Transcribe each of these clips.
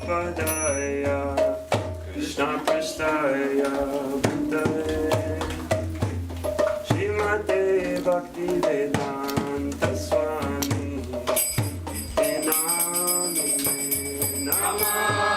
Padaya Krishna Prasthaya Bhutale Srimate Bhakti Vedanta Swami Iti Namine Namah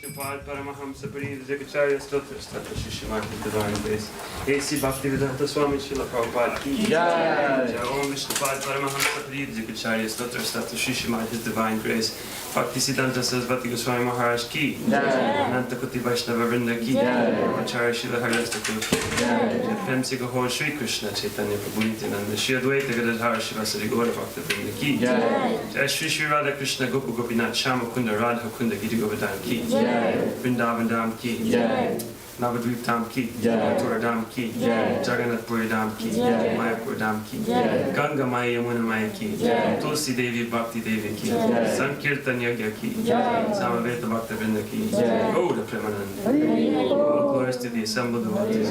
Vishnupad Paramahamsa Parivajacharya Stotra Statra Shishimati Divine Grace. A.C. Bhaktivedanta Swami Srila Prabhupada Ki Jai. Om Vishnupad Paramahamsa Parivajacharya Stotra Statra Shishimati Divine Grace. Bhaktisiddhanta Sarasvati Goswami Maharaj Ki Jai. Ananta Koti Vaishnava Vrinda Ki Jai. Acharya Srila Harasthakur Ki Jai. Pemsi Gahor Shri Krishna Chaitanya Prabhu Nityananda Shri Advaita Gadadhara Shivasari Gaura Bhakta Vrinda Ki Jai. Jai Shri Shri Radha Krishna Gopu Gopinath Shama Kunda Radha Kunda Giri Govardhan Ki Jai. Vrindavan Dham Ki Jai. Navadvip Dham Ki Jai. Mathura Dham Ki Jai. Jagannath Puri Dham Ki Jai. Mayapur Dham Ki Jai. Ganga Maya Yamuna Maya Ki Jai. Tulsi Devi Bhakti Devi Ki Jai. Sankirtan Yagya Ki Jai. Samaveta Bhakta Vrinda Ki Jai. Gauda Premananda. All glories to the assembled devotees.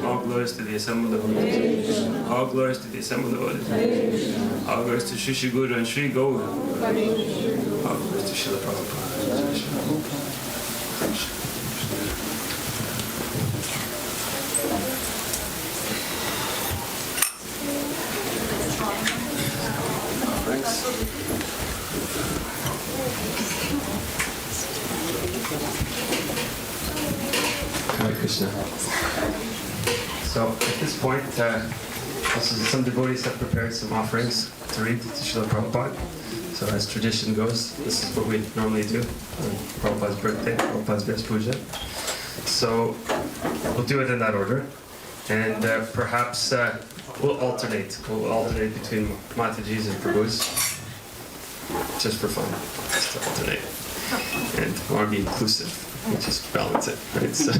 All glories to the assembled devotees. All glories to the assembled devotees. All glories to Shri Shri Guru and Shri Gaura. All glories to Srila Prabhupada. Thanks. Hare Krishna. So at this point, some devotees have prepared some offerings to read to Srila Prabhupada. So as tradition goes, this is what we normally do on Prabhupada's birthday, Prabhupada's best puja. So we'll do it in that order, and perhaps we'll alternate. We'll alternate between Mataji's and Prabhu's, just for fun, just to alternate. And we want to be inclusive, we just balance it, right? So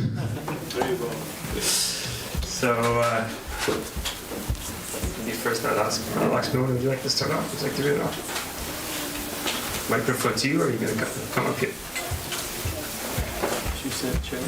maybe first Lakshmi, would you like to start off? Would you like to read it off? Microphone to you, or are you going to come up here? She said chair.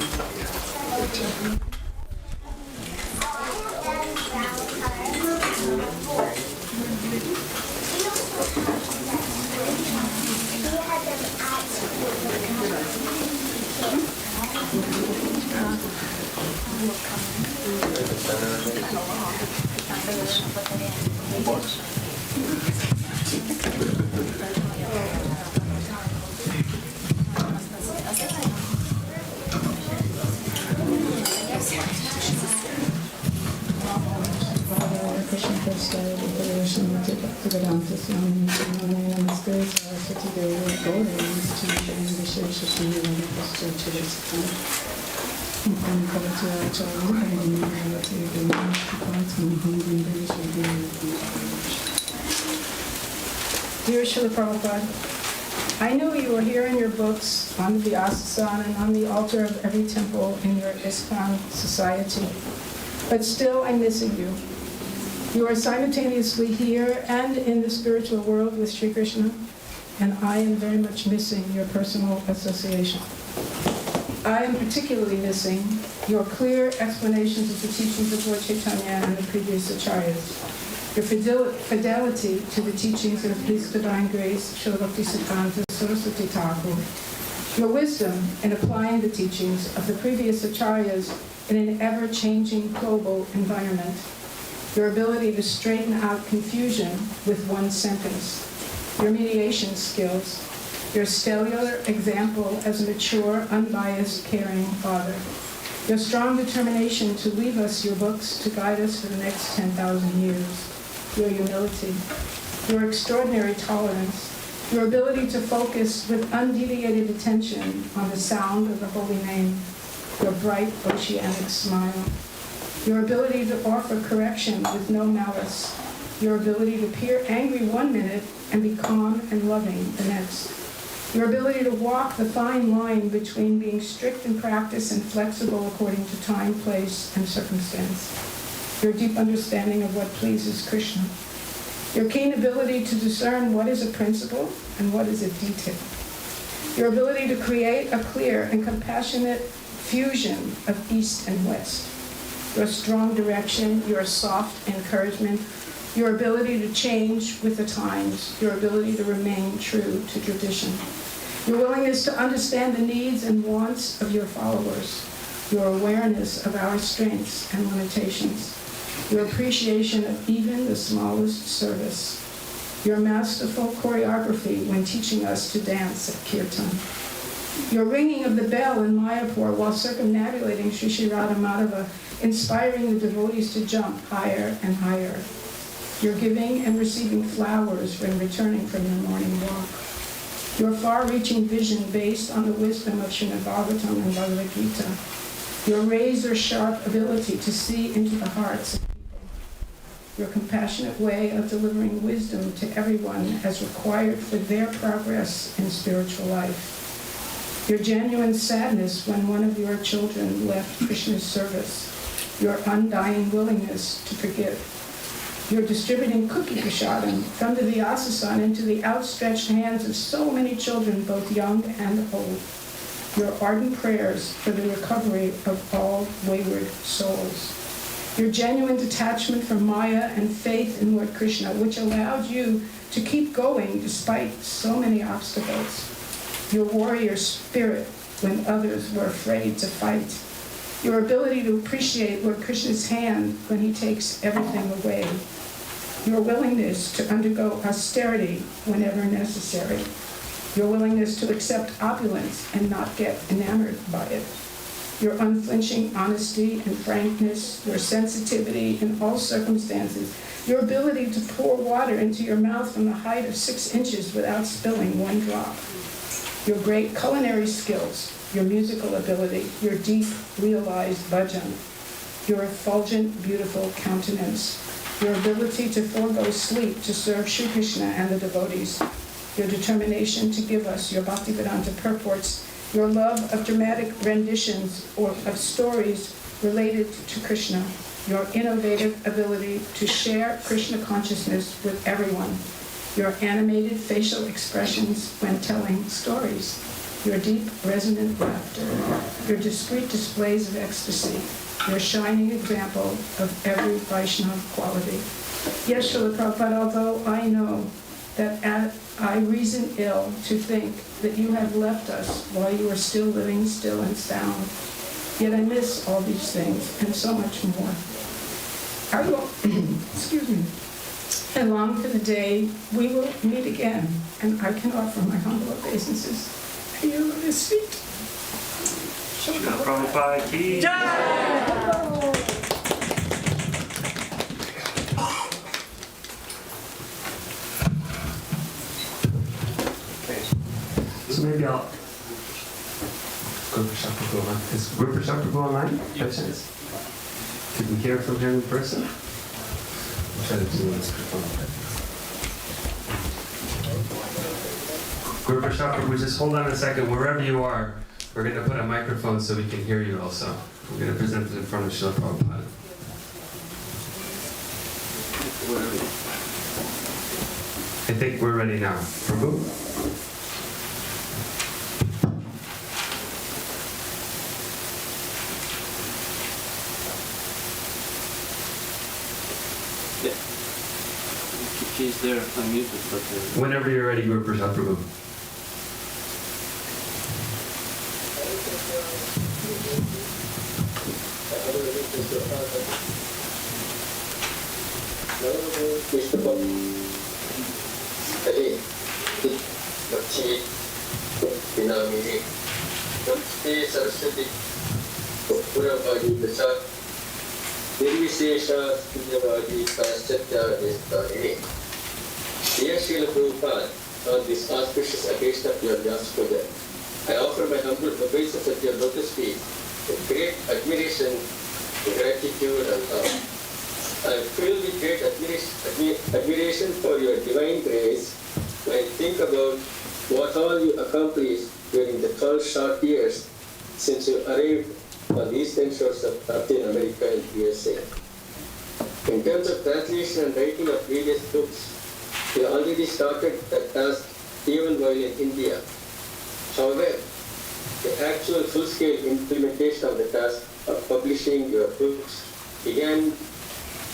Dear Srila Prabhupada, I know you are here in your books, on the ISKCON, and on the altar of every temple in your ISKCON society, but still I'm missing you. You are simultaneously here and in the spiritual world with Sri Krishna, and I am very much missing your personal association. I am particularly missing your clear explanations of the teachings of Lord Chaitanya and the previous acharyas, your fidelity to the teachings of His Divine Grace, Srila Bhaktisiddhanta Saraswati Thakur, your wisdom in applying the teachings of the previous acharyas in an ever-changing global environment, your ability to straighten out confusion with one sentence, your mediation skills, your stellar example as a mature, unbiased, caring father, your strong determination to leave us your books to guide us for the next 10,000 years, your humility, your extraordinary tolerance, your ability to focus with undeviated attention on the sound of the holy name, your bright oceanic smile, your ability to offer correction with no malice, your ability to appear angry one minute and be calm and loving the next, your ability to walk the fine line between being strict in practice and flexible according to time, place, and circumstance, your deep understanding of what pleases Krishna, your keen ability to discern what is a principle and what is a detail, your ability to create a clear and compassionate fusion of East and West, your strong direction, your soft encouragement, your ability to change with the times, your ability to remain true to tradition, your willingness to understand the needs and wants of your followers, your awareness of our strengths and limitations, your appreciation of even the smallest service, your masterful choreography when teaching us to dance at Kirtan, Your ringing of the bell in Mayapur while circumambulating Sri Sri Radha Madhava, inspiring the devotees to jump higher and higher. Your giving and receiving flowers when returning from your morning walk. Your far-reaching vision based on the wisdom of Srimad Bhagavatam and Bhagavad Gita. Your razor-sharp ability to see into the hearts of people. Your compassionate way of delivering wisdom to everyone as required for their progress in spiritual life. Your genuine sadness when one of your children left Krishna's service. Your undying willingness to forgive. Your distributing cookie prasadam from the Vyasasana into the outstretched hands of so many children, both young and old. Your ardent prayers for the recovery of all wayward souls. Your genuine detachment from Maya and faith in Lord Krishna, which allowed you to keep going despite so many obstacles. Your warrior spirit when others were afraid to fight. Your ability to appreciate Lord Krishna's hand when he takes everything away. Your willingness to undergo austerity whenever necessary. Your willingness to accept opulence and not get enamored by it. Your unflinching honesty and frankness, your sensitivity in all circumstances, your ability to pour water into your mouth from the height of 6 inches without spilling one drop. Your great culinary skills, your musical ability, your deep, realized bhajan, your effulgent, beautiful countenance, your ability to forego sleep to serve Sri Krishna and the devotees, your determination to give us your Bhaktivedanta purports, your love of dramatic renditions or of stories related to Krishna, your innovative ability to share Krishna consciousness with everyone, your animated facial expressions when telling stories, your deep, resonant laughter, your discreet displays of ecstasy, your shining example of every Vaishnava quality. Yes, Srila Prabhupada, although I know that I reason ill to think that you have left us while you are still living still and sound, yet I miss all these things and so much more. I will, excuse me, I long for the day we will meet again, and I can offer my humble obeisances at your lotus feet. Srila Prabhupada ki jai! So maybe I'll go for Shakti online. Is Guru Shakti online? Yes. Could we hear from him in person? I'll try to do this before. Guru Shakti, we just hold on a second. Wherever you are, we're going to put a microphone so we can hear you also. We're going to present it in front of Srila Prabhupada. I think we're ready now. Prabhu? She's there, unmuted, but... Whenever you're ready, Guru Prasad Prabhu. Dear Srila Prabhupada, on this auspicious occasion of your Vyasa, I offer my humble obeisances at your lotus feet with great admiration, gratitude, and love. I am filled with great admiration for your divine grace when I think about what all you accomplished during the 12 short years since you arrived on the eastern shores of Latin America and USA. In terms of translation and writing of various books, you already started that task even while in India. However, the actual full-scale implementation of the task of publishing your books began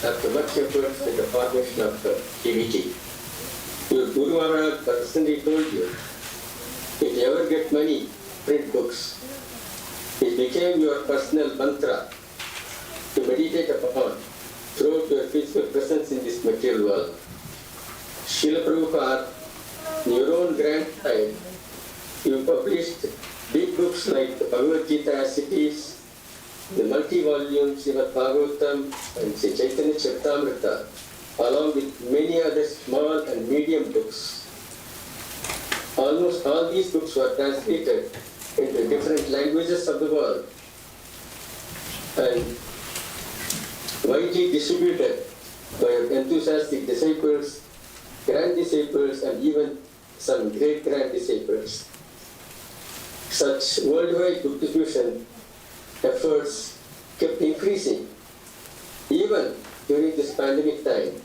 after much effort with the formation of the KVT. Your Guru Maharaj personally told you, if you ever get money, print books. It became your personal mantra to meditate upon throughout your physical presence in this material world. Srila Prabhupada, in your own grand time, You published big books like the Bhagavad Gita as it is, the multi-volume Srimad Bhagavatam and Sri Chaitanya Charitamrita, along with many other small and medium books. Almost all these books were translated into different languages of the world and widely distributed by your enthusiastic disciples, grand disciples, and even some great grand disciples. Such worldwide book distribution efforts kept increasing, even during this pandemic time,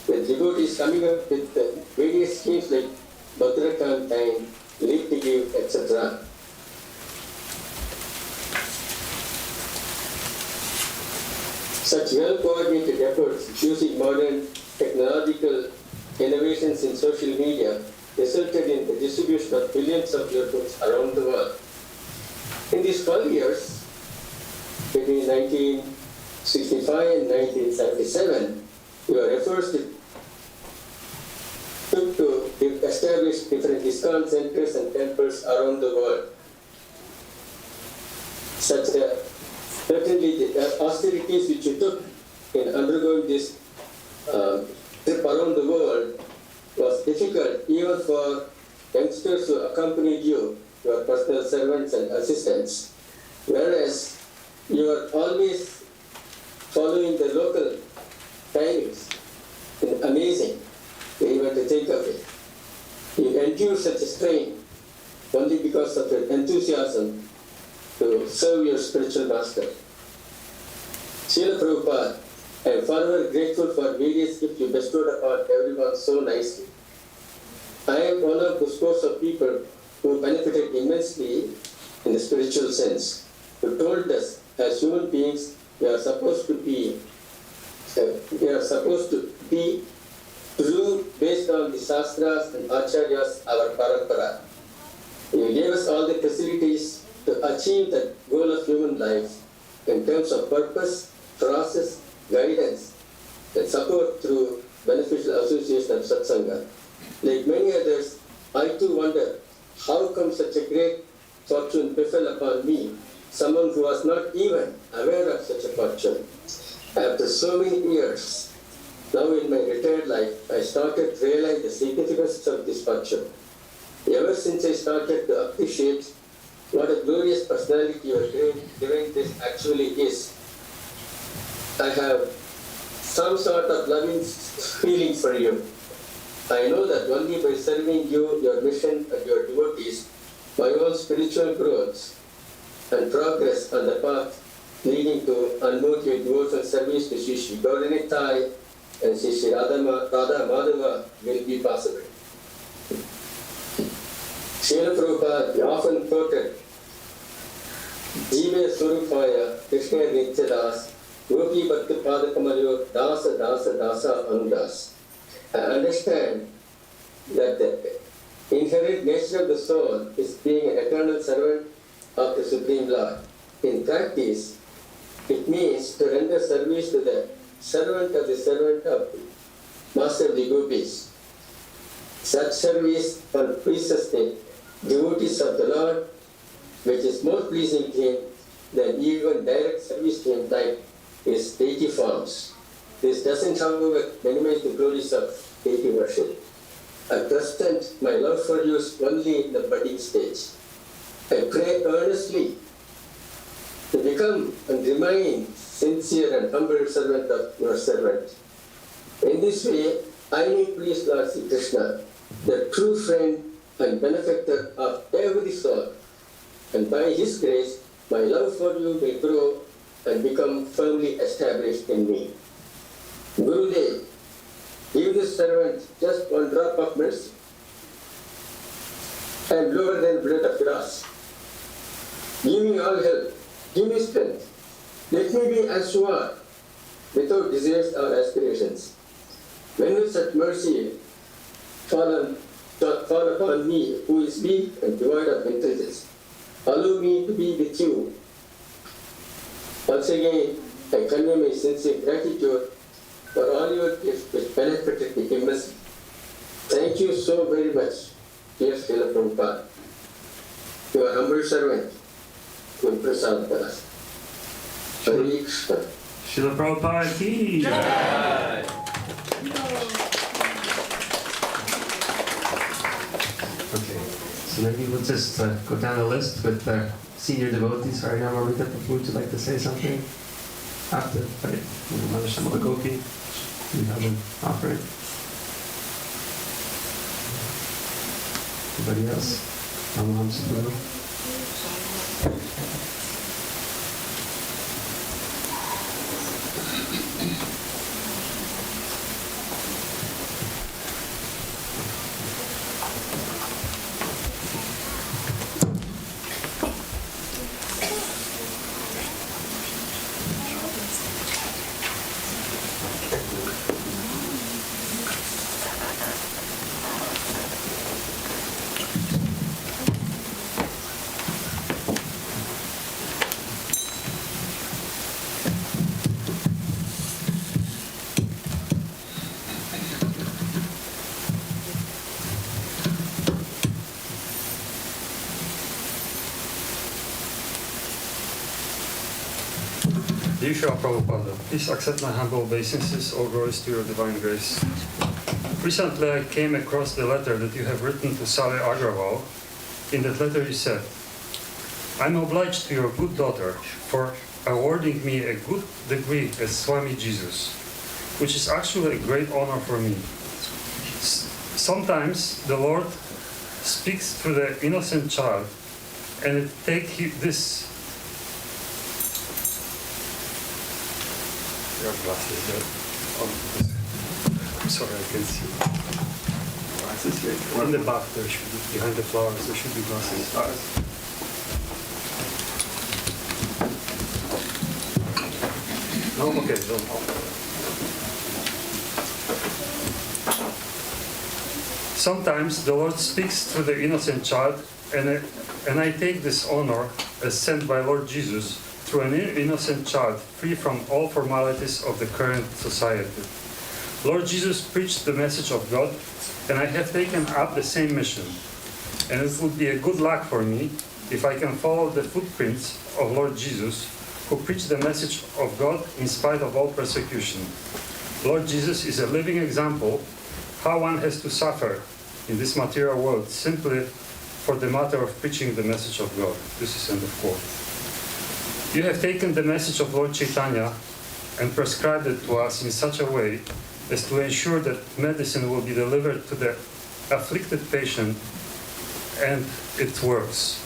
with devotees coming up with various schemes like Bhadra Campaign, Leave to Give, etc. Such well-coordinated efforts using modern technological innovations in social media resulted in the distribution of billions of your books around the world. In these 12 years, between 1965 and 1977, your efforts took to establish different ISKCON centers and temples around the world. Certainly the austerities which you took in undergoing this trip around the world was difficult even for youngsters who accompanied you, your personal servants and assistants, whereas you are always following the local timings. Amazing, even to think of it. You endure such a strain only because of your enthusiasm to serve your spiritual master. Srila Prabhupada, I am forever grateful for various gifts you bestowed upon everyone so nicely. I am one of those scores of people who benefited immensely in the spiritual sense, who told us as human beings we are supposed to be true based on the Shastras and Acharyas, our parampara. You gave us all the facilities to achieve the goal of human life in terms of purpose, process, guidance, and support through beneficial association of satsanga. Like many others, I too wonder how come such a great fortune befell upon me, someone who was not even aware of such a fortune. After so many years, now in my retired life, I started to realize the significance of this fortune. Ever since I started to appreciate what a glorious personality your divine grace actually is, I have some sort of loving feeling for you. I know that only by serving you, your mission, and your devotees, my own spiritual growth and progress on the path leading to unmotivated devotional service to Shri Gauranitai and Shri Radha Madhava will be possible. Srila Prabhupada often quoted Jive Surupaya Krishna Nityadas Gopi Bhakti Padakamalyo Dasa Dasa Dasa Anudas. I understand that the inherent nature of the soul is being an eternal servant of the Supreme Lord. In practice, it means to render service to the servant of Master of the Gopis. Such service pleases the devotees of the Lord, which is more pleasing to him than even direct service to him like his deity forms. This doesn't, however, minimize the glories of deity worship. At present, my love for you is only in the budding stage. I pray earnestly to become and remain sincere and humble servant of your servant. In this way, I may please Lord Sri Krishna, the true friend and benefactor of every soul. And by His grace, my love for you will grow and become firmly established in me. Gurudev, give this servant just one drop of mercy. I am lower than blade of grass. Give me all help. Give me strength. Let me be as you are, without desires or aspirations. When will such mercy fall upon me, who is weak and devoid of intelligence? Allow me to be with you. Once again, I convey my sincere gratitude for all your gifts which benefited me immensely. Thank you so very much, dear Srila Prabhupada. Your humble servant, Guru Prasad Das. Hare Krishna. Srila Prabhupada ki jai. Okay, so maybe we'll just go down the list with the senior devotees. Right now, Mr. Prabhu, would you like to say something? After, right? Mother Shamala Gopi, you have an offering. Anybody else? Ramaham Guru. Dear Srila Prabhupada, please accept my humble obeisances, all glories to your divine grace. Recently I came across the letter that you have written to Sale Agrawal. In that letter you said, I'm obliged to your good daughter for awarding me a good degree as Swami Jesus, which is actually a great honor for me. Sometimes the Lord speaks through the innocent child, and it takes this. Your glasses there. I'm sorry, I can't see. Glasses here. In the back there should be, behind the flowers, there should be glasses. No, okay, don't. Sometimes the Lord speaks through the innocent child, and I take this honor as sent by Lord Jesus through an innocent child, free from all formalities of the current society. Lord Jesus preached the message of God, and I have taken up the same mission. And it would be a good luck for me if I can follow the footprints of Lord Jesus, who preached the message of God in spite of all persecution. Lord Jesus is a living example how one has to suffer in this material world simply for the matter of preaching the message of God. This is end of quote. You have taken the message of Lord Chaitanya and prescribed it to us in such a way as to ensure that medicine will be delivered to the afflicted patient, and it works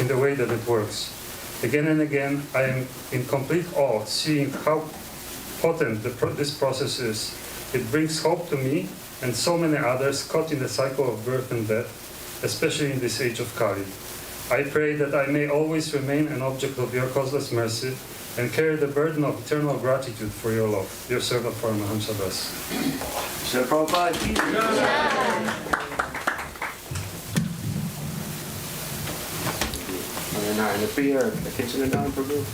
in the way that it works. Again and again, I am in complete awe seeing how potent this process is. It brings hope to me and so many others caught in the cycle of birth and death, especially in this age of Kali. I pray that I may always remain an object of your causeless mercy and carry the burden of eternal gratitude for your love. Dear servant for Mahamsa Das. Srila Prabhupada ki jai. And the prayer, the kitchen and down, Prabhu.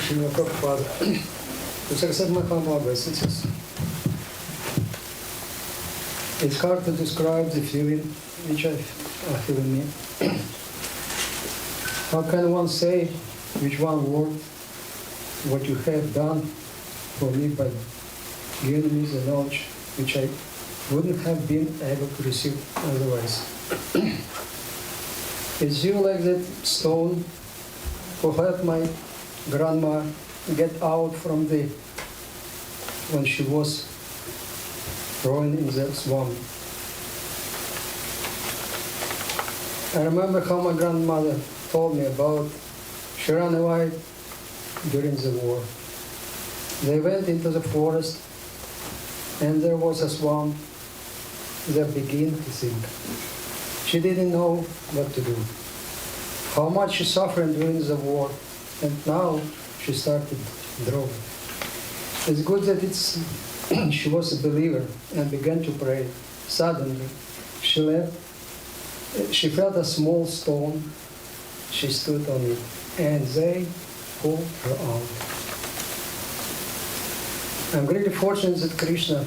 Srila Prabhupada, please accept my humble obeisances. It's hard to describe the feeling which I feel in me. How can one say with one word what you have done for me by giving me the knowledge which I wouldn't have been able to receive otherwise? It's you like that stone who helped my grandma get out from when she was thrown in the swamp. I remember how my grandmother told me about she ran away during the war. They went into the forest, and there was a swan that began to sink. She didn't know what to do. How much she suffered during the war, and now she started drawing. It's good that she was a believer and began to pray. Suddenly, she felt a small stone. She stood on it, and they pulled her out. I'm really fortunate that Krishna,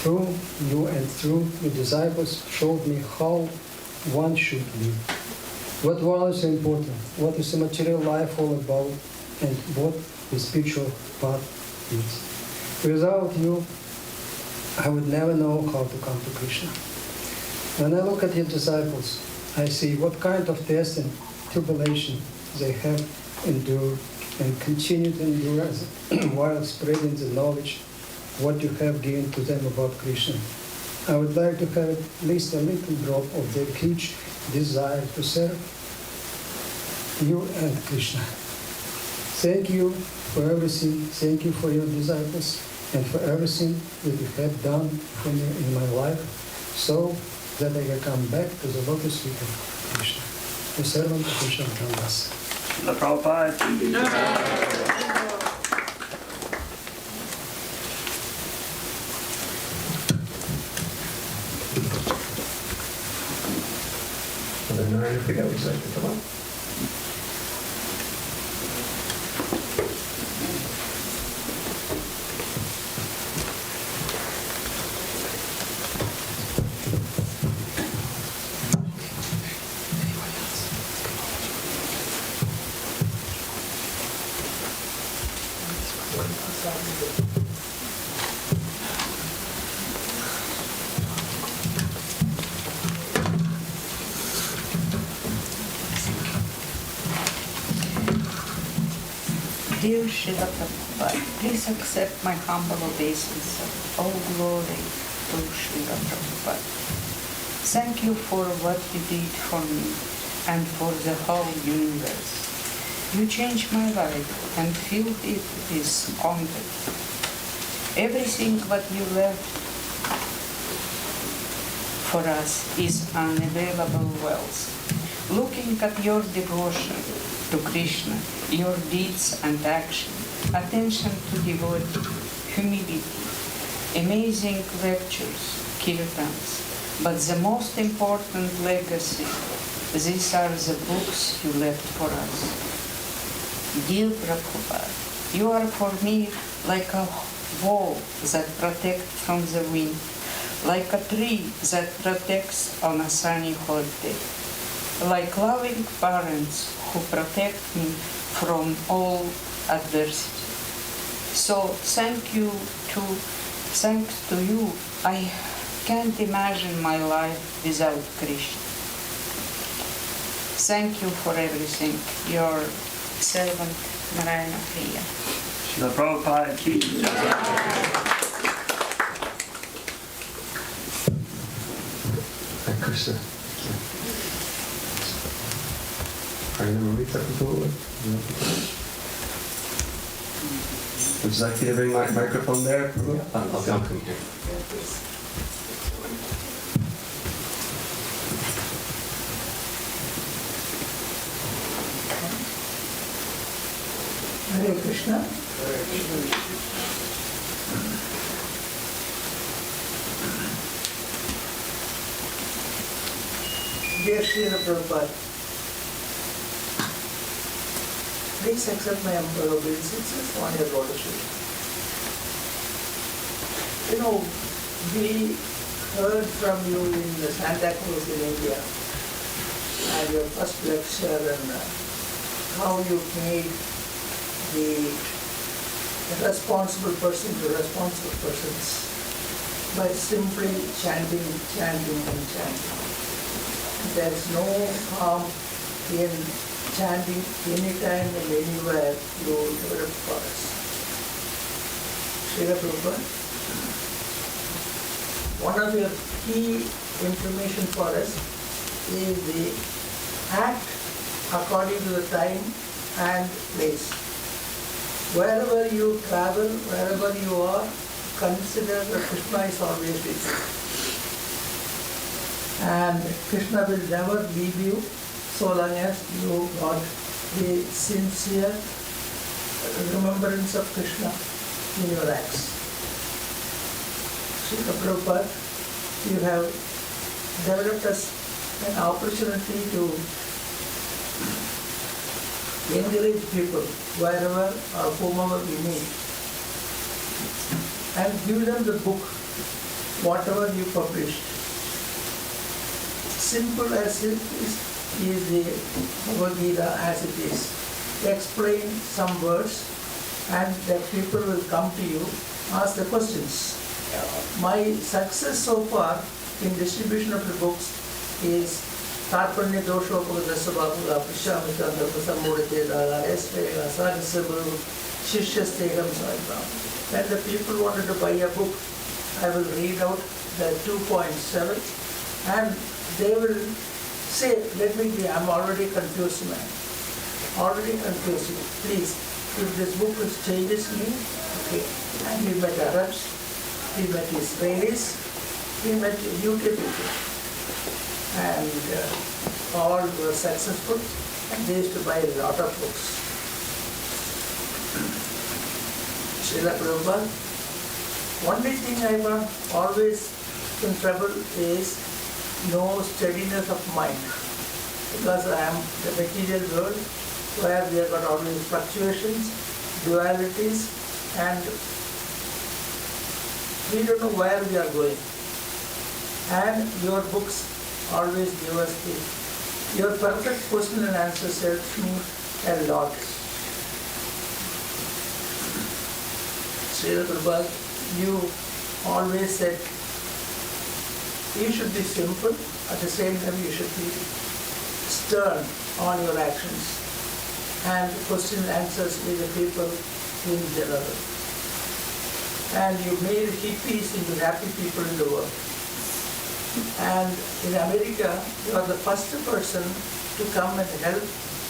through you and through your disciples, showed me how one should live. What values are important, what is the material life all about, and what the spiritual path is. Without you, I would never know how to come to Krishna. When I look at your disciples, I see what kind of test and tribulation they have endured and continue to endure while spreading the knowledge what you have given to them about Krishna. I would like to have at least a little drop of their huge desire to serve you and Krishna. Thank you for everything. Thank you for your disciples and for everything that you have done for me in my life, so that I can come back to the lotus feet of Krishna. The servant of Krishna Kandas. Srila Prabhupada. I forget what you'd like to come up. Dear Srila Prabhupada, please accept my humble obeisance of all glory to Srila Prabhupada. Thank you for what you did for me and for the whole universe. You changed my life and filled it with content. Everything what you left for us is unavailable wealth. Looking at your devotion to Krishna, your deeds and action, attention to devotee, humility, amazing lectures, kirtans, but the most important legacy, these are the books you left for us. Dear Prabhupada, you are for me like a wall that protects from the wind, like a tree that protects on a sunny hot day, like loving parents who protect me from all adversity. So thanks to you, I can't imagine my life without Krishna. Thank you for everything. Your servant, Narayana Priya. Srila Prabhupada ki jai. Thank Krishna. Would you like me to bring my microphone there? I'll come here. Hare Krishna. Dear Srila Prabhupada, please accept my humble obeisances on your lotus feet. You know, we heard from you in the Santa Cruz in India, and your first lecture, and how you made the responsible person to responsible persons by simply chanting. There is no harm in chanting anytime and anywhere you develop for us. Srila Prabhupada, one of your key information for us is the act according to the time and place. Wherever you travel, wherever you are, consider that Krishna is always with you. And Krishna will never leave you so long as you got the sincere remembrance of Krishna in your acts. Srila Prabhupada, you have developed us an opportunity to encourage people wherever or whomever we meet and give them the book, whatever you published. Simple as it is the Bhagavad Gita as it is. Explain some words and that people will come to you, ask the questions. My success so far in distribution of the books is Tarpanya Doshopagadasa Bhakuga Prishamita Dharmasamudate Dara Esvega Sarasabu Shishyasteham Saibam. When the people wanted to buy a book, I will read out the 2.7 and they will say, I'm already confused, man. Already confused. Please, if this book changes me, okay. And we met Arabs, we met Israelis, we met UK people. And all were successful and they used to buy a lot of books. Srila Prabhupada, only thing I was always in trouble is no steadiness of mind. Because I am the material world where we have got always fluctuations, dualities, and we don't know where we are going. And your books always give us your perfect question and answers helps me a lot. Srila Prabhupada, you always said you should be simple, at the same time you should be stern on your actions and question and answers with the people in general. And you made hippies into happy people in the world. And in America, you are the first person to come and help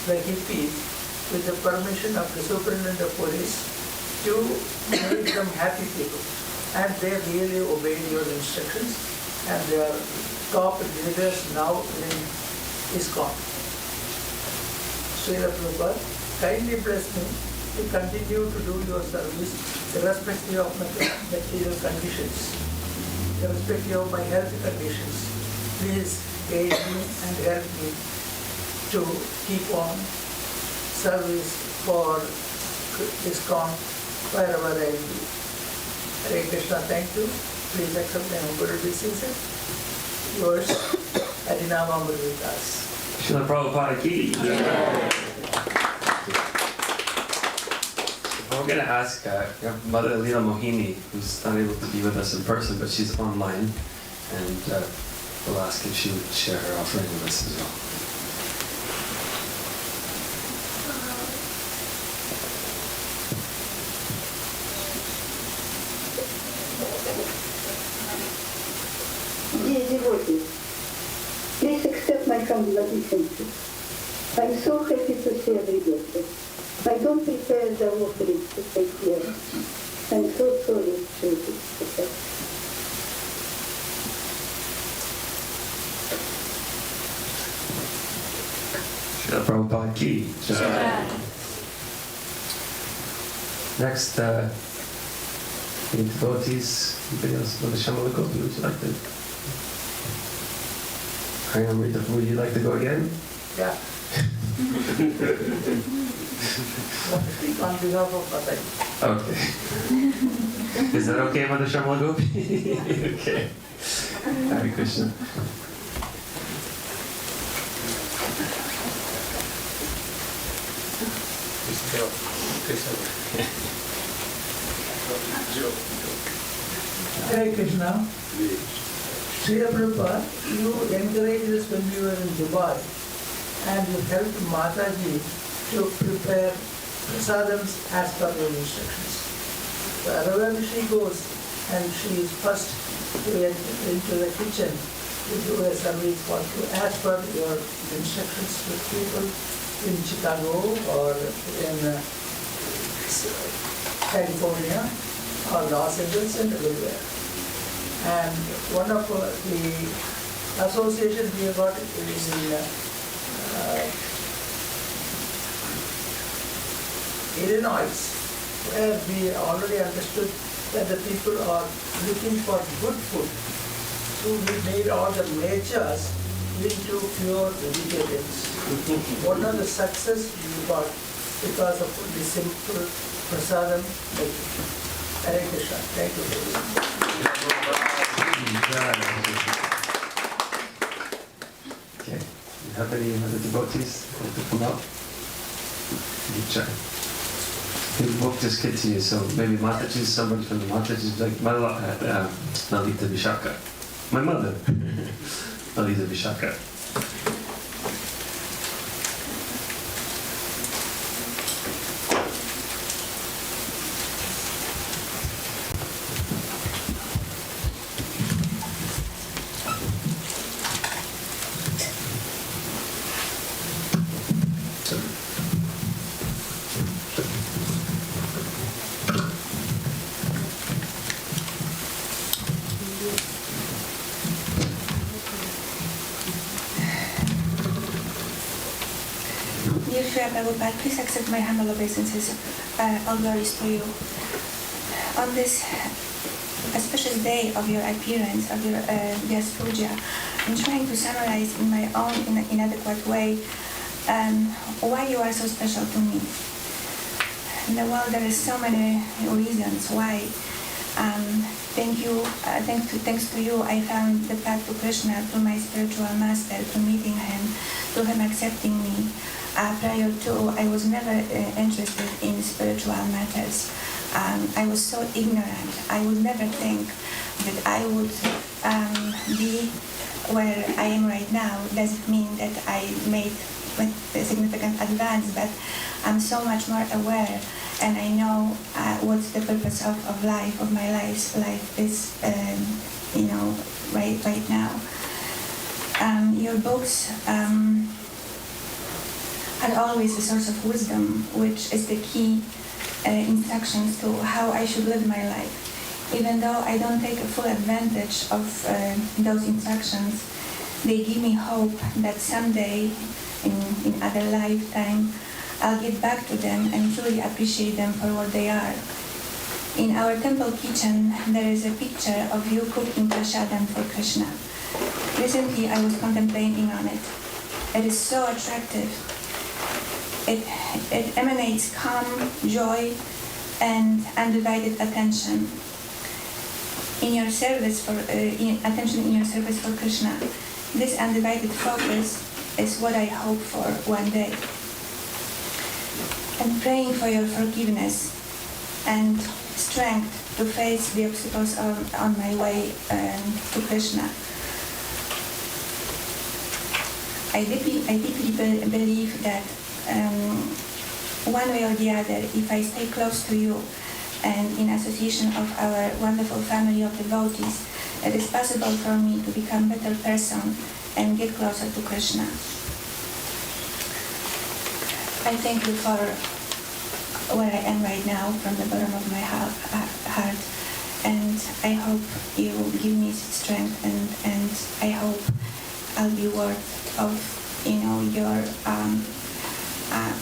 the hippies with the permission of the superintendent of police to make them happy people. And they really obeyed your instructions and they are top leaders now in ISKCON. Srila Prabhupada, kindly bless me to continue to do your service irrespective of my material conditions, irrespective of my health conditions. Please aid me and help me to keep on service for ISKCON wherever I will be. Hare Krishna, thank you. Please accept my humble obeisances. Yours, Harinama Murvidas. Srila Prabhupada ki. We're going to ask Mother Leela Mohini, who's unable to be with us in person, but she's online, and we'll ask if she would share her offering with us as well. Dear devotees, please accept my humble obeisances. I'm so happy to see everybody. I don't prepare the offerings to take here. I'm so sorry to this. Srila Prabhupada ki. Next, any devotees, anybody else? Mother Shamala Gopi, would you like to? Harinamrita, would you like to go again? Yeah. Speak on behalf of Mataji. Okay. Is that okay, Mother Shamala Gopi? Okay. Hare Krishna. Hare Krishna. Srila Prabhupada, you encouraged us when we were in Dubai and you helped Mataji to prepare prasadams as per your instructions. Wherever she goes and she is first to enter into the kitchen to do a service for you as per your instructions with people in Chicago or in California or Los Angeles and everywhere. And one of the associations we have got is in Illinois, where we already understood that the people are looking for good food. So we made all the natures into pure vegetarians. One of the success we got because of the simple prasadam making. Hare Krishna. Thank you very much. Okay. Do you have any other devotees who want to come up? You try. The book just continues, so maybe Mataji, someone from the Mataji, like Nalita Vishaka. My mother, Nalita Vishaka. Dear Srila Prabhupada, please accept my humble obeisances. All glories to you. On this especially day of your appearance, of your Vyas Puja, I'm trying to summarize in my own inadequate way why you are so special to me. In the world there is so many reasons why. Thanks to you, I found the path to Krishna through my spiritual master, through meeting him, through him accepting me. Prior to, I was never interested in spiritual matters. I was so ignorant. I would never think that I would be where I am right now. Doesn't mean that I made a significant advance, but I'm so much more aware, and I know what's the purpose of life, of my life. Life is, right now. Your books are always a source of wisdom, which is the key instructions to how I should live my life. Even though I don't take a full advantage of those instructions, they give me hope that someday, in other lifetime, I'll get back to them and truly appreciate them for what they are. In our temple kitchen, there is a picture of you cooking prasadam for Krishna. Recently, I was contemplating on it. It is so attractive. It emanates calm, joy, and undivided attention. In your service attention in your service for Krishna, this undivided focus is what I hope for one day. And praying for your forgiveness and strength to face the obstacles on my way to Krishna. I deeply believe that one way or the other, if I stay close to you and in association of our wonderful family of devotees, it is possible for me to become a better person and get closer to Krishna. I thank you for where I am right now from the bottom of my heart, and I hope you give me strength, and I hope I'll be worth of your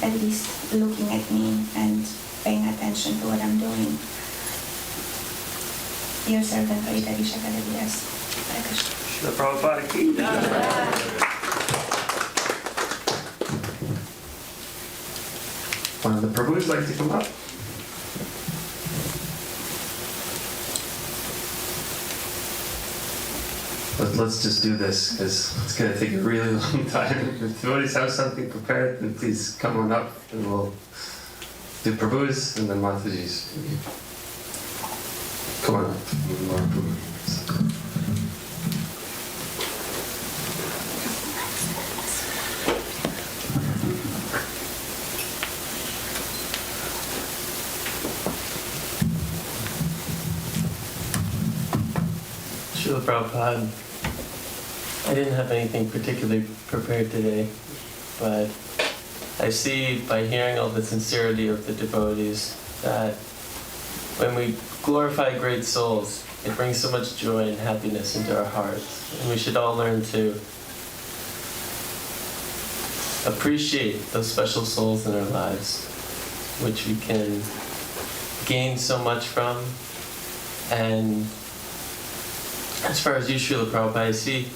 at least looking at me and paying attention to what I'm doing. Your servant, Rita Vishaka Devias. Srila Prabhupada ki jai. One of the Prabhus like to come up? Let's just do this, because it's going to take a really long time. If devotees have something prepared, then please come on up, and we'll do Prabhus and then Mataji's. Come on up. More Prabhus. Srila Prabhupada, I didn't have anything particularly prepared today, but I see by hearing all the sincerity of the devotees that when we glorify great souls, it brings so much joy and happiness into our hearts. And we should all learn to appreciate those special souls in our lives, which we can gain so much from. And as far as you, Srila Prabhupada, I see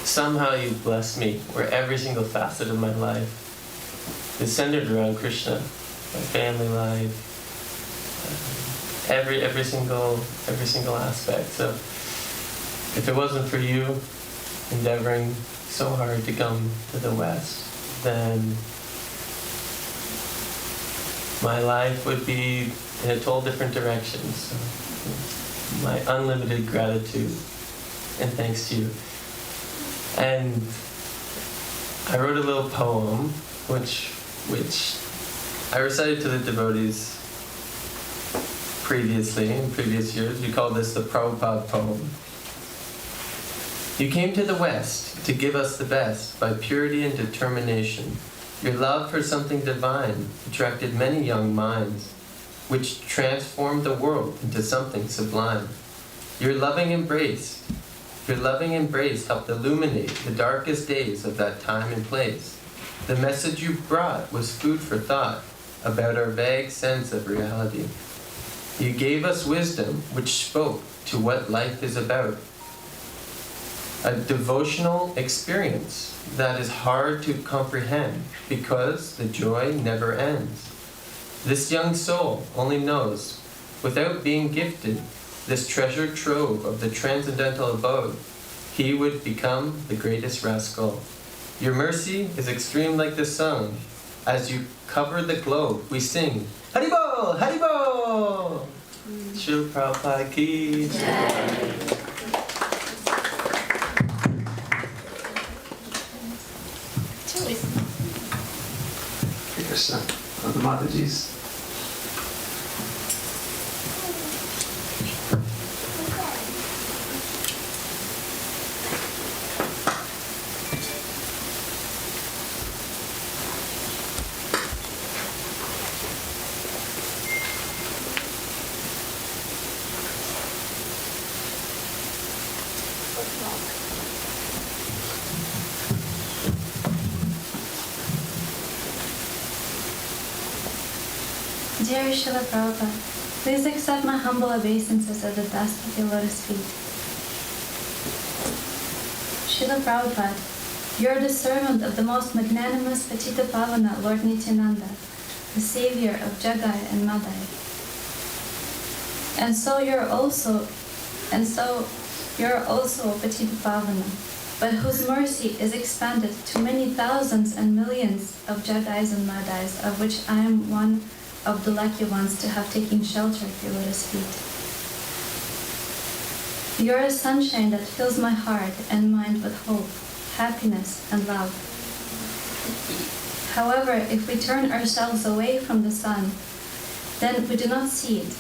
somehow you blessed me where every single facet of my life is centered around Krishna. My family life, every single aspect. So if it wasn't for you endeavoring so hard to come to the West, then my life would be in a total different direction. So my unlimited gratitude and thanks to you. And I wrote a little poem which I recited to the devotees previously, in previous years. We call this the Prabhupada poem. You came to the West to give us the best by purity and determination. Your love for something divine attracted many young minds, which transformed the world into something sublime. Your loving embrace helped illuminate the darkest days of that time and place. The message you brought was food for thought about our vague sense of reality. You gave us wisdom which spoke to what life is about. A devotional experience that is hard to comprehend because the joy never ends. This young soul only knows, without being gifted this treasure trove of the transcendental abode, he would become the greatest rascal. Your mercy is extreme like the sun. As you cover the globe, we sing, Haribol, Haribol! Srila Prabhupada ki jai. Krishna, of the Matajis. Dear Srila Prabhupada, please accept my humble obeisances at the dust of your lotus feet. Srila Prabhupada, you are the servant of the most magnanimous Patitapavana Lord Nityananda, the savior of Jagai and Madai. And so you're also Patitapavana, but whose mercy is expanded to many thousands and millions of Jagais and Madais, of which I am one of the lucky ones to have taken shelter at your lotus feet. You are a sunshine that fills my heart and mind with hope, happiness, and love. However, if we turn ourselves away from the sun, then we do not see it.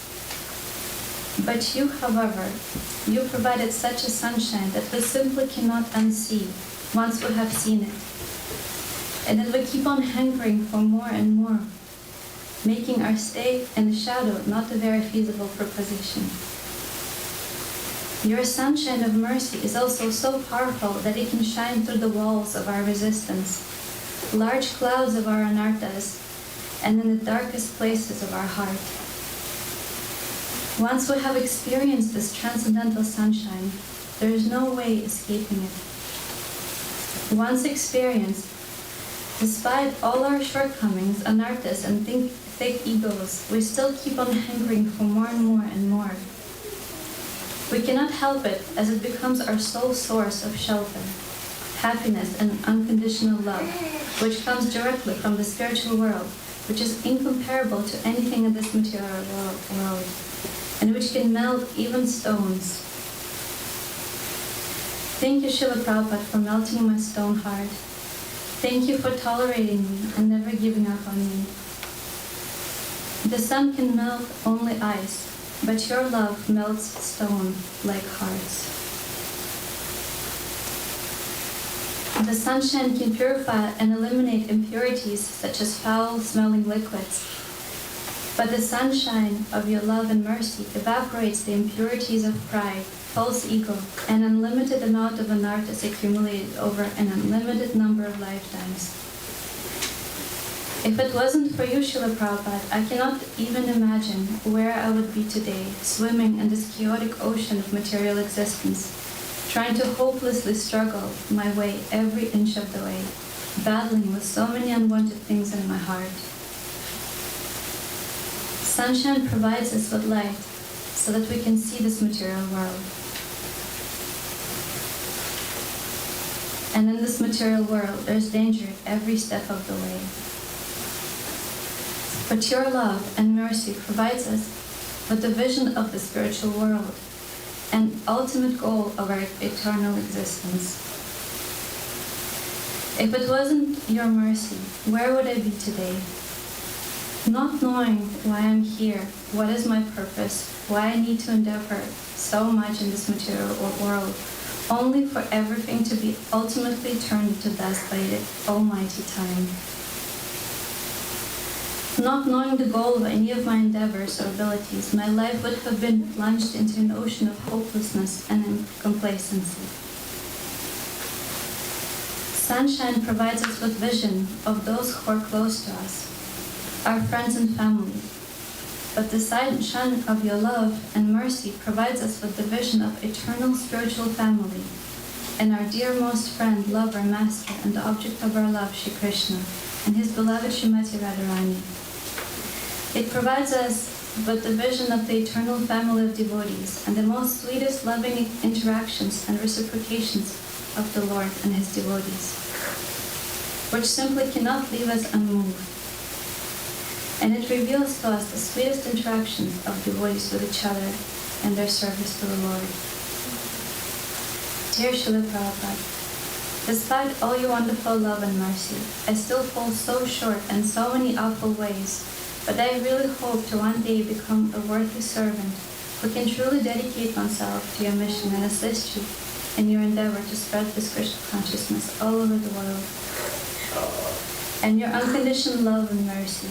But you, however, you provided such a sunshine that we simply cannot unsee once we have seen it, and that we keep on hankering for more and more, making our stay in the shadow not a very feasible proposition. Your sunshine of mercy is also so powerful that it can shine through the walls of our resistance, large clouds of our anarthas, and in the darkest places of our heart. Once we have experienced this transcendental sunshine, there is no way escaping it. Once experienced, despite all our shortcomings, anarthas, and thick egos, we still keep on hankering for more and more and more. We cannot help it, as it becomes our sole source of shelter, happiness, and unconditional love, which comes directly from the spiritual world, which is incomparable to anything in this material world, and which can melt even stones. Thank you, Srila Prabhupada, for melting my stone heart. Thank you for tolerating me and never giving up on me. The sun can melt only ice, but your love melts stone like hearts. The sunshine can purify and eliminate impurities such as foul-smelling liquids. But the sunshine of your love and mercy evaporates the impurities of pride, false ego, and unlimited amount of anarthas accumulated over an unlimited number of lifetimes. If it wasn't for you, Srila Prabhupada, I cannot even imagine where I would be today, swimming in this chaotic ocean of material existence, trying to hopelessly struggle my way every inch of the way, battling with so many unwanted things in my heart. Sunshine provides us with light so that we can see this material world. And in this material world, there's danger every step of the way. But your love and mercy provides us with the vision of the spiritual world and ultimate goal of our eternal existence. If it wasn't your mercy, where would I be today? Not knowing why I'm here, what is my purpose, why I need to endeavor so much in this material world, only for everything to be ultimately turned to dust by the Almighty Time. Not knowing the goal of any of my endeavors or abilities, my life would have been plunged into an ocean of hopelessness and complacency. Sunshine provides us with vision of those who are close to us, our friends and family. But the sunshine of your love and mercy provides us with the vision of eternal spiritual family and our dearmost friend, lover, master, and the object of our love, Shri Krishna, and his beloved Srimati Radharani. It provides us with the vision of the eternal family of devotees and the most sweetest loving interactions and reciprocations of the Lord and his devotees, which simply cannot leave us unmoved. And it reveals to us the sweetest interactions of devotees with each other and their service to the Lord. Dear Srila Prabhupada, despite all your wonderful love and mercy, I still fall so short in so many awful ways, but I really hope to one day become a worthy servant who can truly dedicate oneself to your mission and assist you in your endeavor to spread this Krishna consciousness all over the world. And your unconditioned love and mercy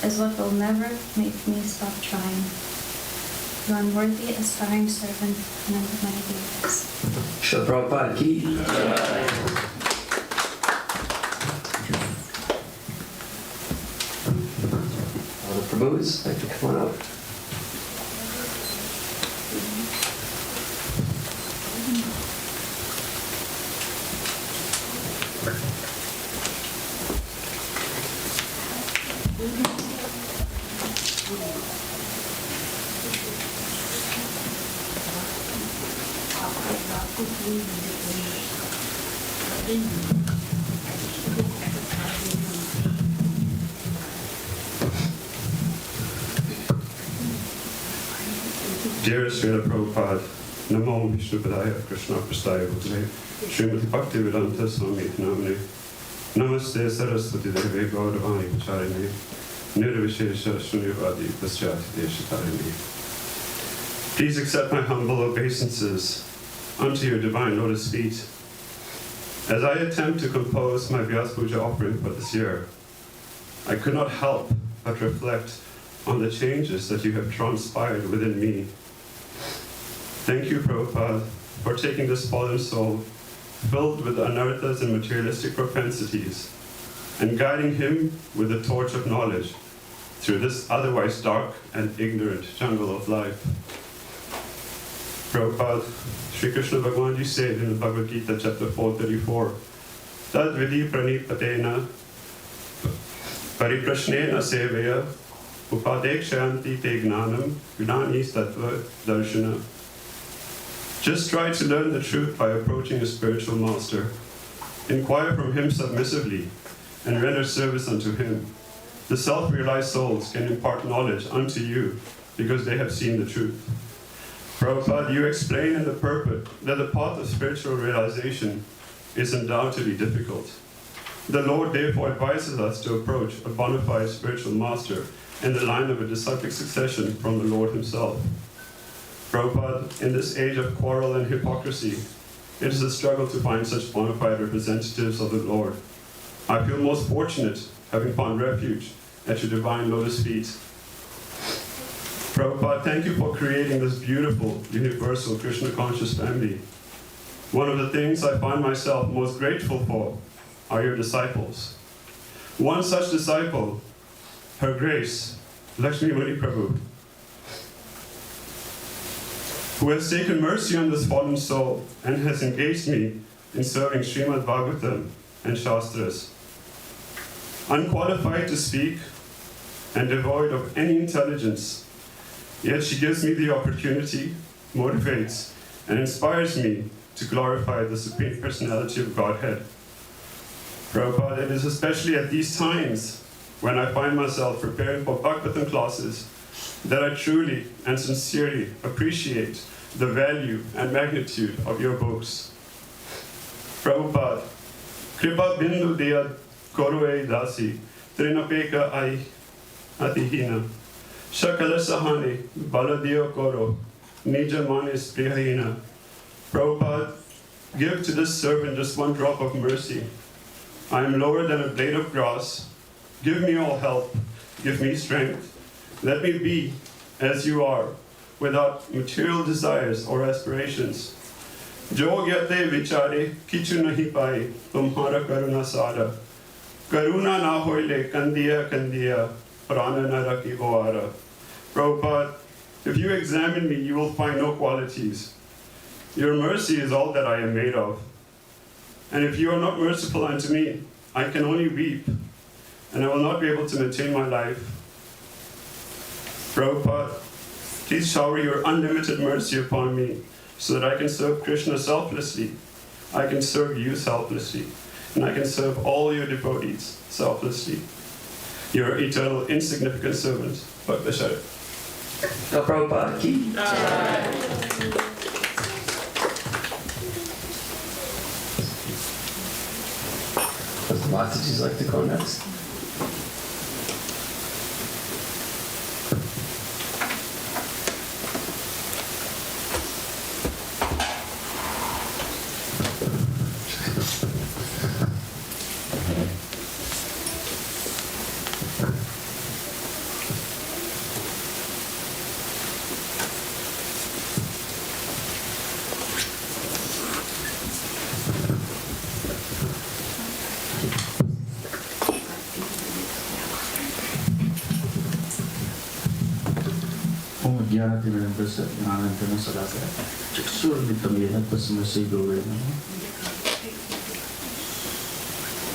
is what will never make me stop trying. You are unworthy, aspiring servant, and of my devotees. Srila Prabhupada ki. All the Prabhus, like to come on up. Dear Srila Prabhupada, Namo Vishnupadaya Krishna Prastaya Bhutale, Srimati Bhaktivedanta Swami Namane, Namaste Saraswati Deve Gauravani Pacharine, Nirvishesha Shunyavadi Paschati Deshatarine. Please accept my humble obeisances unto your divine lotus feet. As I attempt to compose my Vyasa Puja offering for this year, I could not help but reflect on the changes that you have transpired within me. Thank you, Prabhupada, for taking this fallen soul, filled with anarthas and materialistic propensities, and guiding him with the torch of knowledge through this otherwise dark and ignorant jungle of life. Prabhupada, Sri Krishna Bhagavan said in the Bhagavad Gita, chapter 434, Tad vidhi pranipatena pariprashnena seveya upadekshayanti te gnanam gnani sattva darshana. Just try to learn the truth by approaching a spiritual master. Inquire from him submissively and render service unto him. The self-realized souls can impart knowledge unto you because they have seen the truth. Prabhupada, you explain in the purport that the path of spiritual realization is undoubtedly difficult. The Lord therefore advises us to approach a bona fide spiritual master in the line of a disciplic succession from the Lord himself. Prabhupada, in this age of quarrel and hypocrisy, it is a struggle to find such bona fide representatives of the Lord. I feel most fortunate having found refuge at your divine lotus feet. Prabhupada, thank you for creating this beautiful, universal Krishna conscious family. One of the things I find myself most grateful for are your disciples. One such disciple, Her Grace, Lakshmi Mani Prabhu, who has taken mercy on this fallen soul and has engaged me in serving Srimad Bhagavatam and Shastras. Unqualified to speak and devoid of any intelligence, yet she gives me the opportunity, motivates, and inspires me to glorify the Supreme Personality of Godhead. Prabhupada, it is especially at these times when I find myself preparing for Bhagavatam classes that I truly and sincerely appreciate the value and magnitude of your books. Prabhupada, Kripa Bindu Deya Koroe Dasi, Trinapeka Ai Atihina, Shakala Sahani, Baladiyo Koro, Nija Manis Priyahina. Prabhupada, give to this servant just one drop of mercy. I am lower than a blade of grass. Give me all help. Give me strength. Let me be as you are, without material desires or aspirations. Jo gyate vichare kichu nahi pai, tumhara karuna sada. Karuna na hoile kandiya kandiya, prana na raki hoara. Prabhupada, if you examine me, you will find no qualities. Your mercy is all that I am made of. And if you are not merciful unto me, I can only weep, and I will not be able to maintain my life. Prabhupada, please shower your unlimited mercy upon me, so that I can serve Krishna selflessly, I can serve you selflessly, and I can serve all your devotees selflessly. Your eternal insignificant servant, Bhakta Sharif. Prabhupada ki Does the Mataji's like to go next?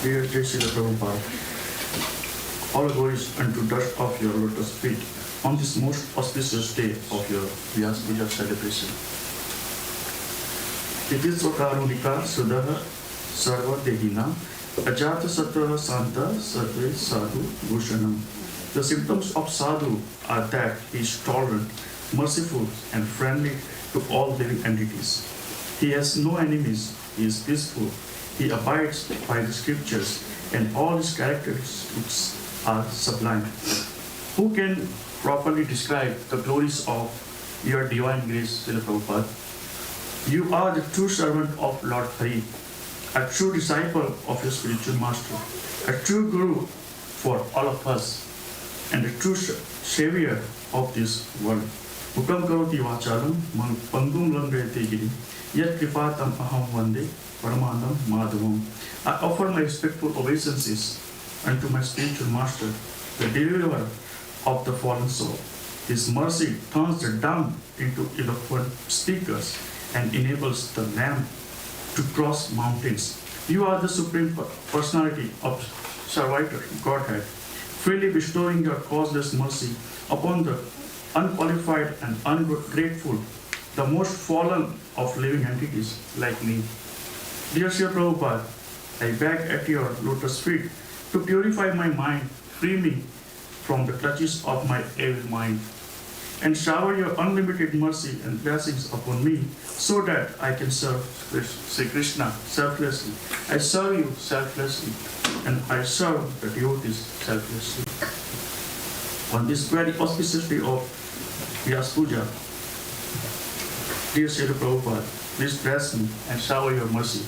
Dear Srila Prabhupada, all glories unto dust of your lotus feet on this most auspicious day of your Vyas Puja celebration. Iti Sokarunika Sudaha Sarva Dehina Ajata Sattva Santa Sarve Sadhu Bhushanam. The symptoms of sadhu are that he is tolerant, merciful, and friendly to all living entities. He has no enemies, he is peaceful, he abides by the scriptures, and all his characteristics are sublime. Who can properly describe the glories of your divine grace, Srila Prabhupada? You are the true servant of Lord Hari, a true disciple of your spiritual master, a true guru for all of us, and the true savior of this world. Ukam karoti vacharam pangum langrete giri yat kripatam aham vande paramanam madhavam. I offer my respectful obeisances unto my spiritual master, the deliverer of the fallen soul. His mercy turns the dumb into eloquent speakers and enables the lame to cross mountains. You are the supreme personality of Sarvaitar Godhead, freely bestowing your causeless mercy upon the unqualified and ungrateful, the most fallen of living entities like me. Dear Srila Prabhupada, I beg at your lotus feet to purify my mind, free me from the clutches of my evil mind, and shower your unlimited mercy and blessings upon me so that I can serve Sri Krishna selflessly. I serve you selflessly, and I serve the devotees selflessly. On this very auspicious day of Vyas Puja, dear Srila Prabhupada, please bless me and shower your mercy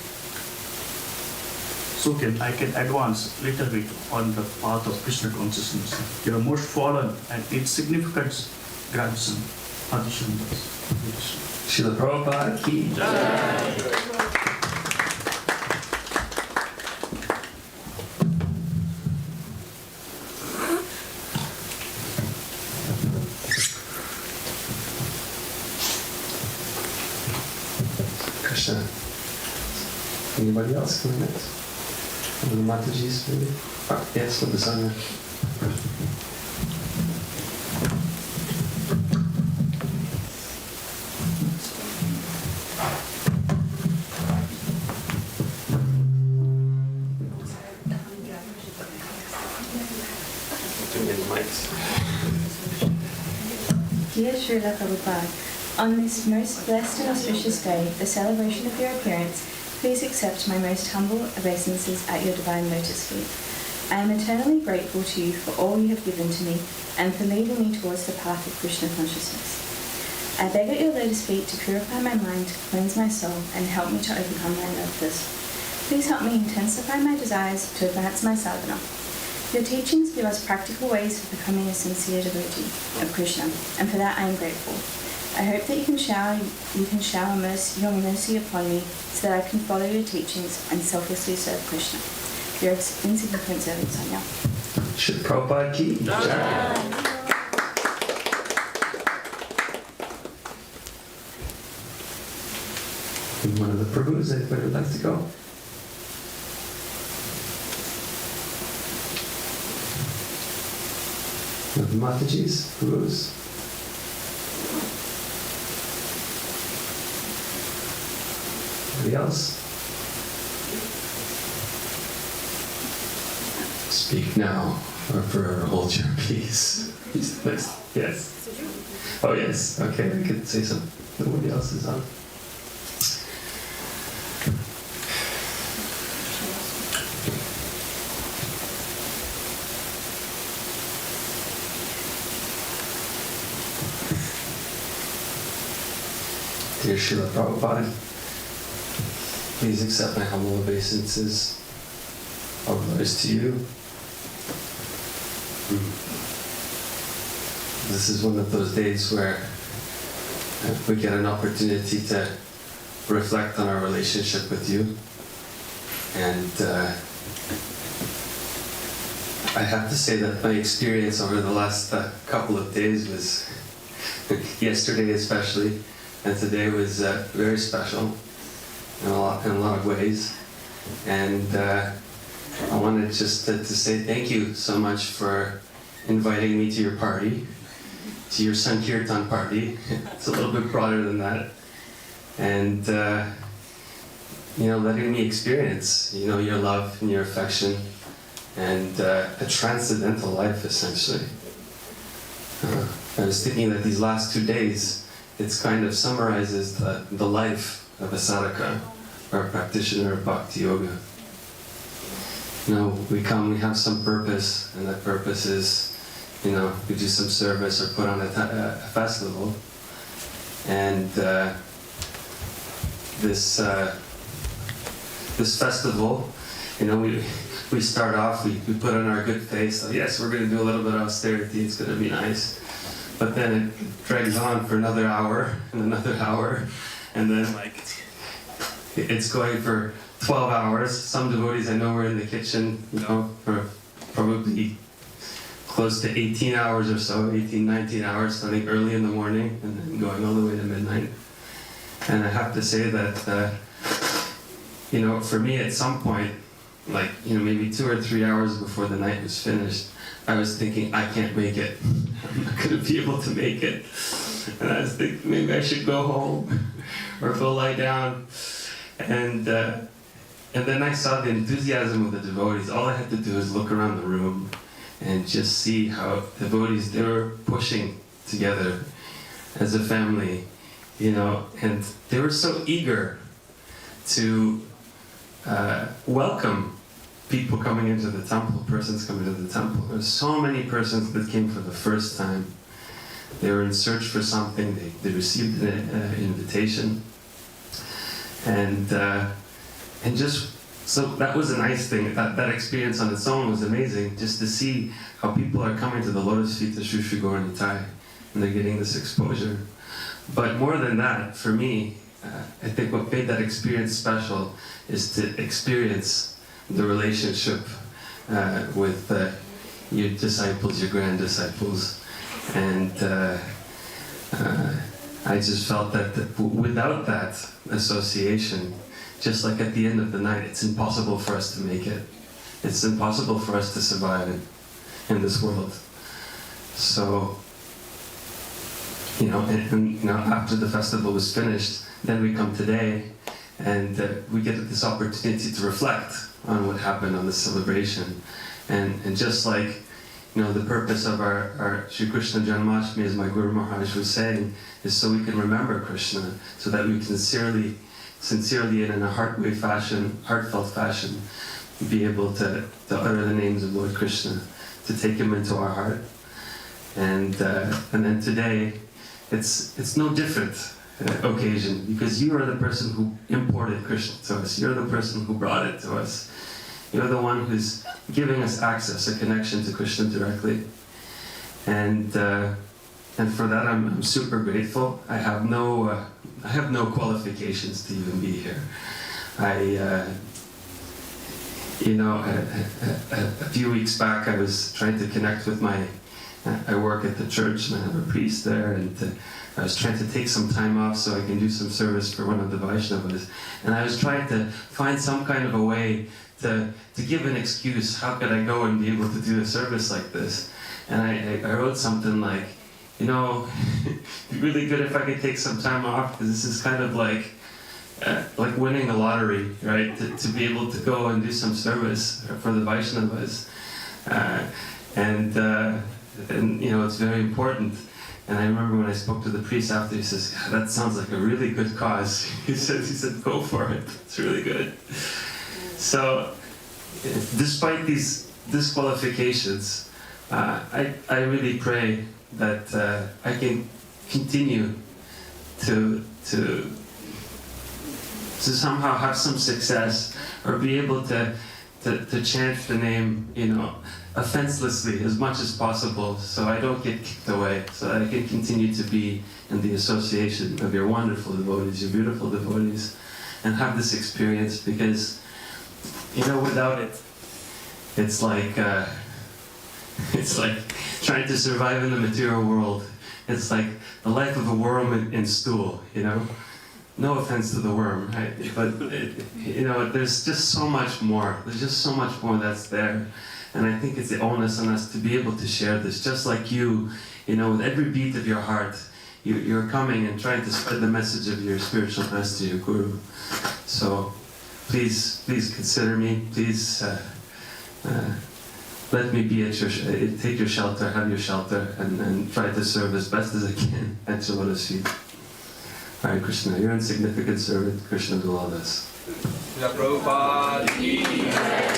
so I can advance little bit on the path of Krishna consciousness. Your most fallen and insignificant grandson, Adishandas. Srila Prabhupada ki jai. Krishna. Anybody else coming next? One of the Matajis, maybe? Oh, yes, with the Sangha. Dear Srila Prabhupada, on this most blessed and auspicious day, the celebration of your appearance, please accept my most humble obeisances at your divine lotus feet. I am eternally grateful to you for all you have given to me and for leading me towards the path of Krishna consciousness. I beg at your lotus feet to purify my mind, cleanse my soul, and help me to overcome my love thirst. Please help me intensify my desires to advance my sadhana. Your teachings give us practical ways of becoming a sincere devotee of Krishna, and for that I am grateful. I hope that you can shower your mercy upon me so that I can follow your teachings and selflessly serve Krishna. Your insignificant servant, Sanya. Srila Prabhupada ki jai. One of the Prabhus, anybody would like to go? One of the Matajis, Prabhus? Anybody else? Speak now, or forever hold your peace. Yes. Oh yes. Okay, I could say something. Nobody else is on. Dear Srila Prabhupada, please accept my humble obeisances. All glories to you. This is one of those days where we get an opportunity to reflect on our relationship with you. And I have to say that my experience over the last couple of days was, yesterday especially, and today was very special in a lot of ways. And I wanted just to say thank you so much for inviting me to your party, to your Sankirtan party. It's a little bit broader than that. And letting me experience, your love and your affection and a transcendental life, essentially. I was thinking that these last 2 days, it kind of summarizes the life of a sadhaka or a practitioner of bhakti yoga. We come, we have some purpose, and that purpose is, we do some service or put on a festival. And this festival, we start off, we put on our good face, so yes, we're going to do a little bit of austerity, it's going to be nice. But then it drags on for another hour, and then it's going for 12 hours. Some devotees I know were in the kitchen, for probably close to 18 hours or so, 18, 19 hours, starting early in the morning and then going all the way to midnight. And I have to say that, for me at some point, maybe 2 or 3 hours before the night was finished, I was thinking, I can't make it. I'm not going to be able to make it. And I was thinking, maybe I should go home or go lie down. And then I saw the enthusiasm of the devotees. All I had to do was look around the room and just see how devotees, they were pushing together as a family, and they were so eager to welcome people coming into the temple, persons coming to the temple. There's so many persons that came for the first time. They were in search for something, they received an invitation. And just, so that was a nice thing. That experience on its own was amazing, just to see how people are coming to the lotus feet of Sri Gaura Nitai and they're getting this exposure. But more than that, for me, I think what made that experience special is to experience the relationship with your disciples, your grand disciples. And I just felt that without that association, just like at the end of the night, it's impossible for us to make it. It's impossible for us to survive in this world. So, after the festival was finished, then we come today, and we get this opportunity to reflect on what happened on the celebration. And just like, the purpose of our Sri Krishna Janmashtami, as my Guru Maharaj was saying, is so we can remember Krishna, so that we can sincerely and in a heartfelt fashion, be able to utter the names of Lord Krishna, to take him into our heart. And then today, it's no different occasion, because you are the person who imported Krishna to us. You're the person who brought it to us. You're the one who's giving us access, a connection to Krishna directly. And for that, I'm super grateful. I have no qualifications to even be here. A few weeks back, I was trying to connect with I work at the church and I have a priest there, and I was trying to take some time off so I can do some service for one of the Vaishnavas. And I was trying to find some kind of a way to give an excuse. How could I go and be able to do a service like this? And I wrote something like, it'd be really good if I could take some time off, because this is kind of like winning a lottery, right? To be able to go and do some service for the Vaishnavas. And it's very important. And I remember when I spoke to the priest after, he says, yeah, that sounds like a really good cause. He said, go for it. It's really good. So, despite these disqualifications, I really pray that I can continue to somehow have some success, or be able to chant the name, offenselessly as much as possible, so I don't get kicked away, so that I can continue to be in the association of your wonderful devotees, your beautiful devotees, and have this experience, because, without it, it's like trying to survive in the material world. It's like the life of a worm in stool, No offense to the worm, right? But, there's just so much more. There's just so much more that's there. And I think it's the onus on us to be able to share this, just like you, with every beat of your heart, you're coming and trying to spread the message of your spiritual master, your Guru. So please consider me. Please let me be at take your shelter, have your shelter, and try to serve as best as I can at your lotus feet. Hare Krishna, your insignificant servant, Krishna will love us. Srila Prabhupada ki jai.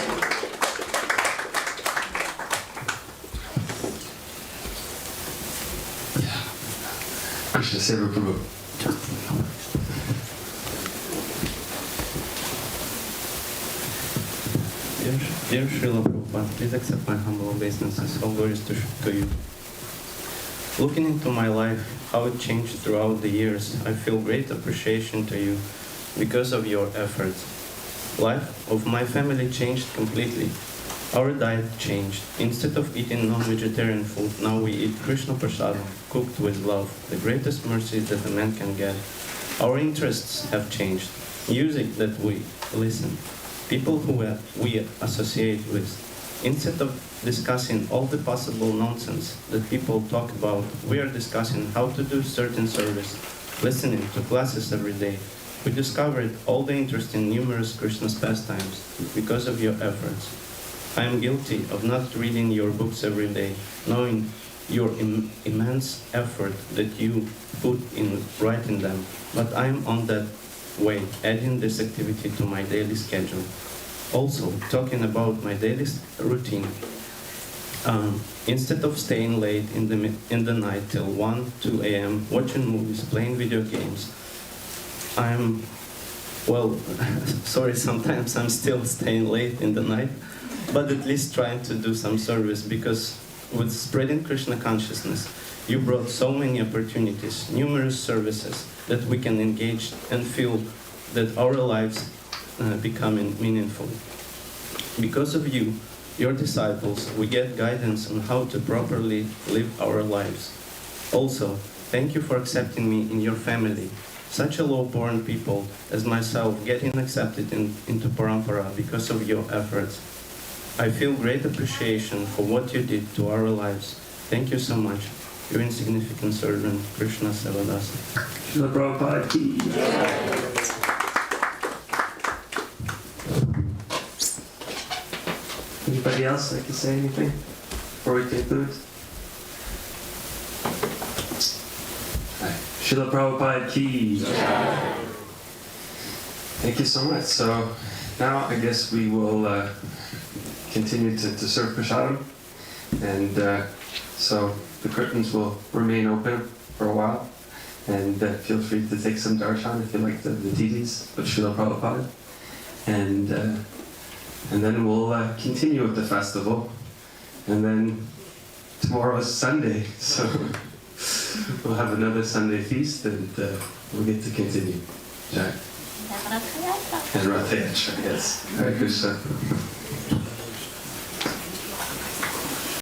Krishna Seva Prabhu. Dear Srila Prabhupada, please accept my humble obeisances. All glories to you. Looking into my life, how it changed throughout the years, I feel great appreciation to you because of your efforts. Life of my family changed completely. Our diet changed. Instead of eating non-vegetarian food, now we eat Krishna Prasad, cooked with love, the greatest mercy that a man can get. Our interests have changed. Music that we listen, people who we associate with. Instead of discussing all the possible nonsense that people talk about, we are discussing how to do certain service, listening to classes every day. We discovered all the interest in numerous Krishna's pastimes because of your efforts. I am guilty of not reading your books every day, knowing your immense effort that you put in writing them, but I am on that way, adding this activity to my daily schedule. Also, talking about my daily routine, instead of staying late in the night till 1, 2 a.m., watching movies, playing video games, sorry, sometimes I'm still staying late in the night, but at least trying to do some service, because with spreading Krishna consciousness, You brought so many opportunities, numerous services that we can engage and feel that our lives becoming meaningful. Because of you, your disciples, we get guidance on how to properly live our lives. Also, thank you for accepting me in your family. Such a low-born people as myself getting accepted into Parampara because of your efforts. I feel great appreciation for what you did to our lives. Thank you so much. Your insignificant servant, Krishna Sevadasa. Srila Prabhupada ki. Anybody else like to say anything before we conclude? Srila Prabhupada ki. Thank you so much. So now I guess we will continue to serve prasadam, and so the curtains will remain open for a while, and feel free to take some darshan if you like the deities of Srila Prabhupada, and then we'll continue with the festival, and then tomorrow is Sunday, so we'll have another Sunday feast, and we'll get to continue. Jai. And Rath Yatra, yes. Hare Krishna.